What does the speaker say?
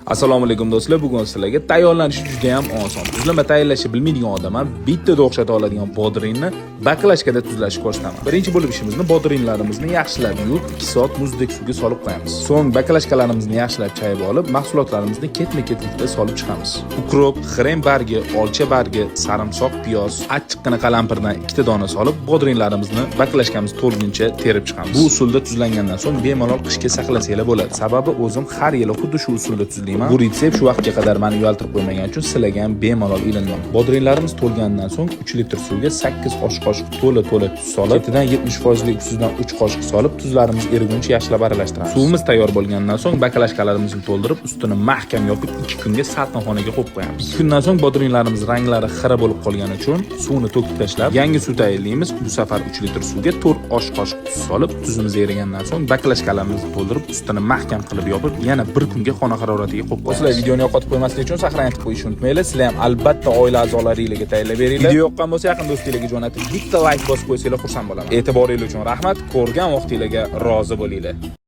Assalomu alaykum do'stlar, bugun sizlarga tayyorlanishi juda ham oson. Tuzlama tayyorlashni bilmaydigan odam bittada o'xshata oladigan bodringni baklashkada tuzlashni ko'rsataman. Birinchi bo'lib ishimizni bodringlarimizni yaxshilab yuvib, 2 soat muzdek suvga solib qo'yamiz. So'ng baklashkalarimizni yaxshilab chayib olib, mahsulotlarimizni ketma-ketlikda solib chiqamiz. Ukrop, xrem bargi, olcha bargi, sarimsoq, piyoz, achchiqqina qalampirdan 2 dona solib, bodringlarimizni baklashkamiz to'lguncha terib chiqamiz. Bu usulda tuzlangandan so'ng bemalol qishga saqlasanglar bo'ladi. Sababi o'zim har yili xuddi shu usulda tuzlayman. Bu retsept shu vaqtga qadar meni uyaltirib qo'ymagan uchun sizlarga ham bemalol ilindim. Bodringlarimiz to'lgandan so'ng 3 litr suvga 8 osh qoshiq to'la tuz solib, ketidan 70% lik ustidan 3 qoshiq solib, tuzlarimiz eriguncha yaxshilab aralashtiramiz. Suvimiz tayyor bo'lgandan so'ng baklashkalarimizni to'ldirib, ustini mahkam yopib 2 kunga salqinxonaga qo'yib qo'yamiz. 2 kundan so'ng bodringlarimiz ranglari xira bo'lib qolgani uchun suvni to'kib tashlab, yangi suv tayyorlaymiz. Bu safar 3 litr suvga 4 osh qoshiq tuz solib, tuzimiz erigandan so'ng baklashkalarimizni to'ldirib, ustini mahkam qilib yopib, yana 1 kunga xona haroratiga qo'yib qo'yamiz. Sizlar videoni yo'qotib qo'ymaslik uchun saqlanib qo'yishni unutmanglar. Sizlar ham albatta oila a'zolaringizga tayyorlab beringlar. Video yoqqan bo'lsa, yaqin do'stingizga jo'natib, bitta like bosib qo'ysanglar xursand bo'laman. E'tiboringiz uchun rahmat. Ko'rgan vaqtingizga rozi bo'linglar.